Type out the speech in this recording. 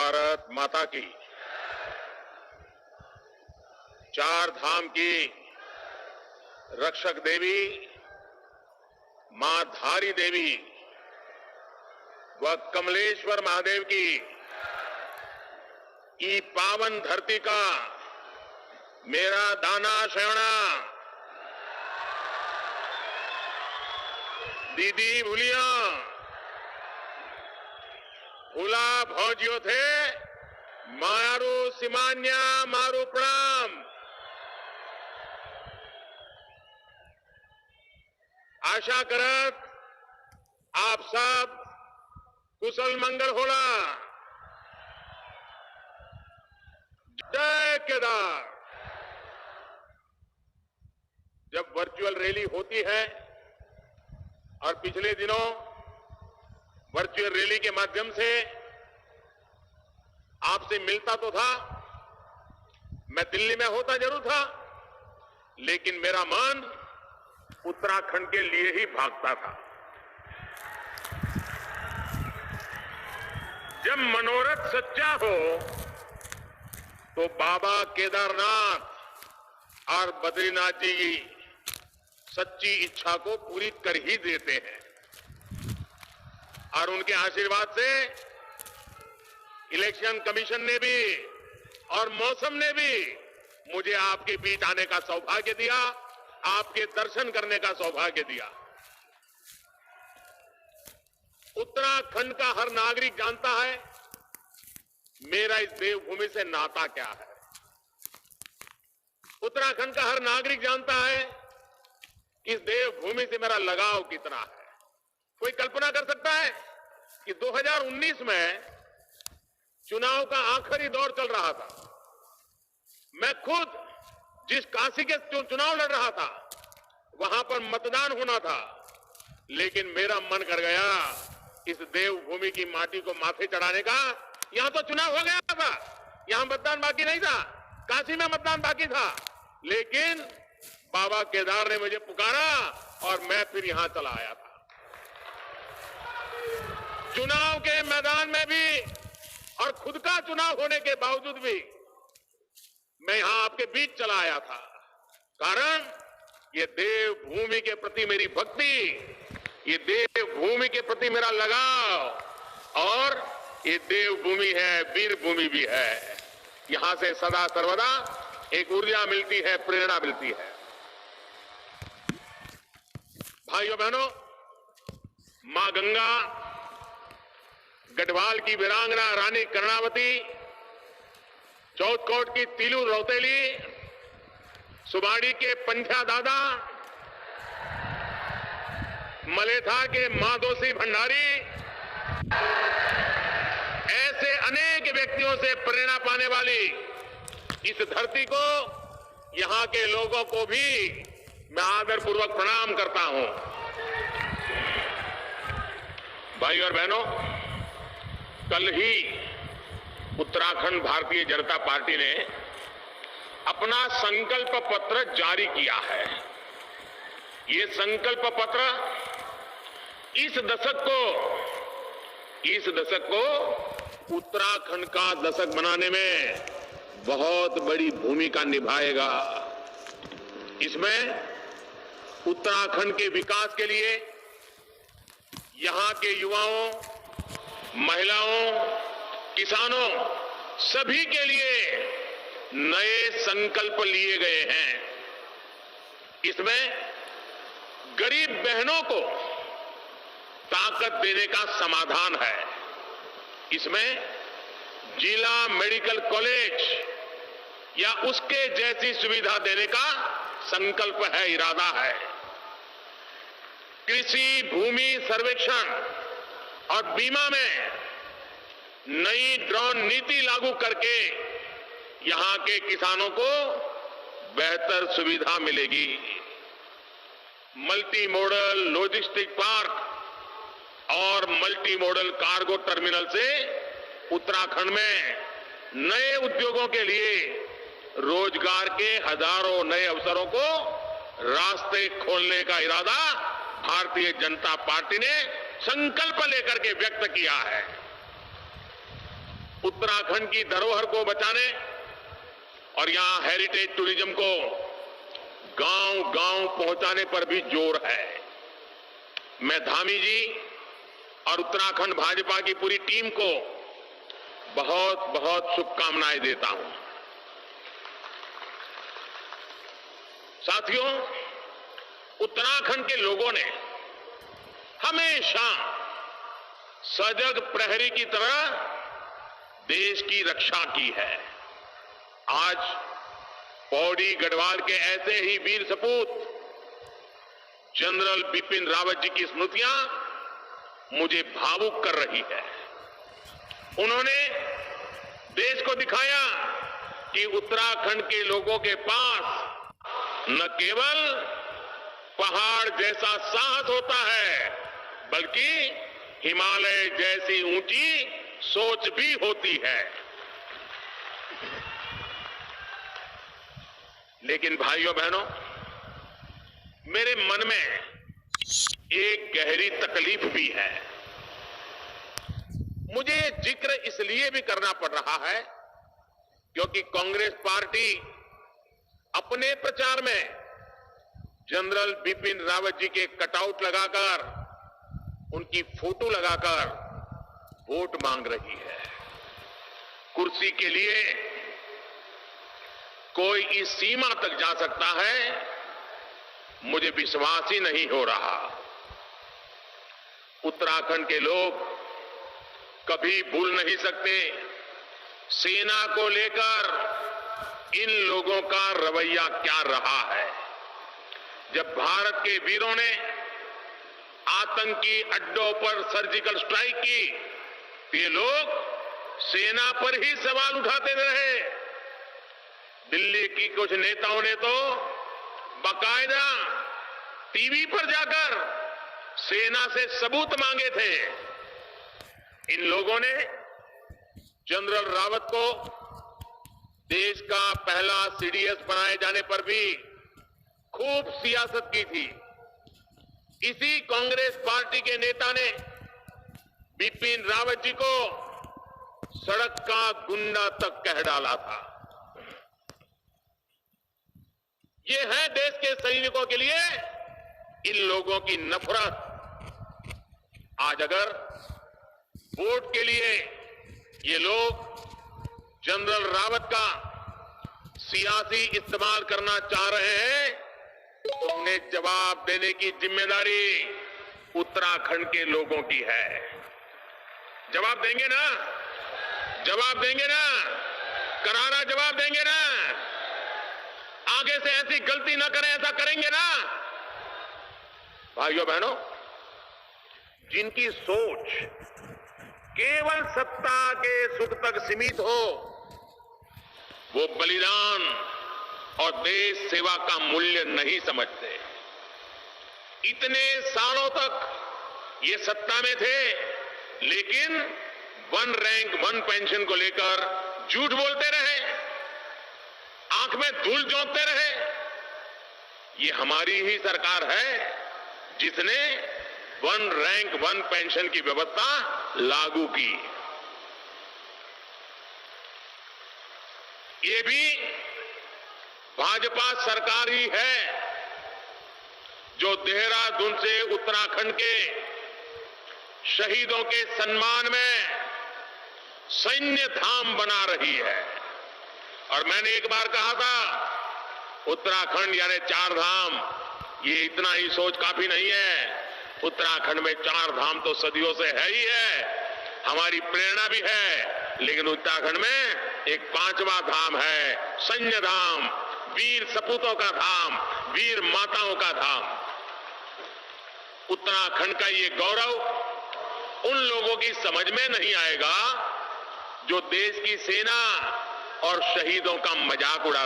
भारत माता की, चार धाम की रक्षक देवी मां धारी देवी व कमलेश्वर महादेव की ई पावन धरती का मेरा दाना श्रवणा। दीदी भूलिया भूला भौजियो थे मारू सिमान्या मारू प्रणाम। आशा करत आप सब कुशल मंगल होला। जय केदार। जब वर्चुअल रैली होती है और पिछले दिनों वर्चुअल रैली के माध्यम से आपसे मिलता तो था, मैं दिल्ली में होता जरूर था, लेकिन मेरा मन उत्तराखंड के लिए ही भागता था। जब मनोरथ सच्चा हो तो बाबा केदारनाथ और बद्रीनाथ जी सच्ची इच्छा को पूरी कर ही देते हैं और उनके आशीर्वाद से इलेक्शन कमीशन ने भी और मौसम ने भी मुझे आपके बीच आने का सौभाग्य दिया, आपके दर्शन करने का सौभाग्य दिया। उत्तराखंड का हर नागरिक जानता है मेरा इस देवभूमि से नाता क्या है। उत्तराखंड का हर नागरिक जानता है इस देवभूमि से मेरा लगाव कितना है। कोई कल्पना कर सकता है कि 2019 में चुनाव का आखिरी दौर चल रहा था, मैं खुद जिस काशी के चुनाव लड़ रहा था वहां पर मतदान होना था, लेकिन मेरा मन कर गया इस देवभूमि की माटी को माथे चढ़ाने का। यहां तो चुनाव हो गया था, यहां मतदान बाकी नहीं था, काशी में मतदान बाकी था, लेकिन बाबा केदार ने मुझे पुकारा और मैं फिर यहां चला आया था। चुनाव के मैदान में भी और खुद का चुनाव होने के बावजूद भी मैं यहां आपके बीच चला आया था, कारण ये देवभूमि के प्रति मेरी भक्ति, ये देवभूमि के प्रति मेरा लगाव, और ये देवभूमि है, वीर भूमि भी है। यहां से सदा सर्वदा एक ऊर्जा मिलती है, प्रेरणा मिलती है। भाइयों बहनों, मां गंगा, गढ़वाल की वीरांगना रानी कर्णावती, चौथकोट की तीलू रौतेली, सुबाड़ी के पंजा दादा, मलेथा के माधोसी भंडारी, ऐसे अनेक व्यक्तियों से प्रेरणा पाने वाली इस धरती को, यहां के लोगों को भी मैं आदरपूर्वक प्रणाम करता हूं। भाइयों और बहनों, कल ही उत्तराखंड भारतीय जनता पार्टी ने अपना संकल्प पत्र जारी किया है। ये संकल्प पत्र इस दशक को उत्तराखंड का दशक बनाने में बहुत बड़ी भूमिका निभाएगा। इसमें उत्तराखंड के विकास के लिए यहां के युवाओं, महिलाओं, किसानों, सभी के लिए नए संकल्प लिए गए हैं। इसमें गरीब बहनों को ताकत देने का समाधान है। इसमें जिला मेडिकल कॉलेज या उसके जैसी सुविधा देने का संकल्प है, इरादा है। कृषि भूमि सर्वेक्षण और बीमा में नई ड्रोन नीति लागू करके यहां के किसानों को बेहतर सुविधा मिलेगी। मल्टी मॉडल लॉजिस्टिक पार्क और मल्टी मॉडल कार्गो टर्मिनल से उत्तराखंड में नए उद्योगों के लिए रोजगार के हजारों नए अवसरों को रास्ते खोलने का इरादा भारतीय जनता पार्टी ने संकल्प लेकर के व्यक्त किया है। उत्तराखंड की धरोहर को बचाने और यहां हेरिटेज टूरिज्म को गांव-गांव पहुंचाने पर भी जोर है। मैं धामी जी और उत्तराखंड भाजपा की पूरी टीम को बहुत बहुत शुभकामनाएं देता हूं। साथियों, उत्तराखंड के लोगों ने हमेशा सजग प्रहरी की तरह देश की रक्षा की है। आज पौड़ी गढ़वाल के ऐसे ही वीर सपूत जनरल बिपिन रावत जी की स्मृतियां मुझे भावुक कर रही है। उन्होंने देश को दिखाया कि उत्तराखंड के लोगों के पास न केवल पहाड़ जैसा साहस होता है, बल्कि हिमालय जैसी ऊंची सोच भी होती है। लेकिन भाइयों बहनों, मेरे मन में एक गहरी तकलीफ भी है। मुझे ये जिक्र इसलिए भी करना पड़ रहा है क्योंकि कांग्रेस पार्टी अपने प्रचार में जनरल बिपिन रावत जी के कटआउट लगाकर, उनकी फोटो लगाकर वोट मांग रही है। कुर्सी के लिए कोई इस सीमा तक जा सकता है, मुझे विश्वास ही नहीं हो रहा। उत्तराखंड के लोग कभी भूल नहीं सकते सेना को लेकर इन लोगों का रवैया क्या रहा है। जब भारत के वीरों ने आतंकी अड्डों पर सर्जिकल स्ट्राइक की, ये लोग सेना पर ही सवाल उठाते रहे। दिल्ली की कुछ नेताओं ने तो बाकायदा टीवी पर जाकर सेना से सबूत मांगे थे। इन लोगों ने जनरल रावत को देश का पहला सीडीएस बनाए जाने पर भी खूब सियासत की थी। इसी कांग्रेस पार्टी के नेता ने बिपिन रावत जी को सड़क का गुंडा तक कह डाला था। ये है देश के सैनिकों के लिए इन लोगों की नफरत। आज अगर वोट के लिए ये लोग जनरल रावत का सियासी इस्तेमाल करना चाह रहे हैं, तो उन्हें जवाब देने की जिम्मेदारी उत्तराखंड के लोगों की है। जवाब देंगे ना? जवाब देंगे ना? करारा जवाब देंगे ना? आगे से ऐसी गलती ना करें, ऐसा करेंगे ना? भाइयों बहनों, जिनकी सोच केवल सत्ता के सुख तक सीमित हो, वो बलिदान और देश सेवा का मूल्य नहीं समझते। इतने सालों तक ये सत्ता में थे, लेकिन वन रैंक वन पेंशन को लेकर झूठ बोलते रहे, आंख में धूल झोंकते रहे। ये हमारी ही सरकार है जिसने वन रैंक वन पेंशन की व्यवस्था लागू की। ये भी भाजपा सरकार ही है जो देहरादून से उत्तराखंड के शहीदों के सम्मान में सैन्य धाम बना रही है। और मैंने एक बार कहा था, उत्तराखंड यानी चार धाम, ये इतना ही सोच काफी नहीं है। उत्तराखंड में चार धाम तो सदियों से है ही है, हमारी प्रेरणा भी है, लेकिन उत्तराखंड में एक पांचवा धाम है, सैन्य धाम, वीर सपूतों का धाम, वीर माताओं का धाम। उत्तराखंड का ये गौरव उन लोगों की समझ में नहीं आएगा जो देश की सेना और शहीदों का मजाक उड़ा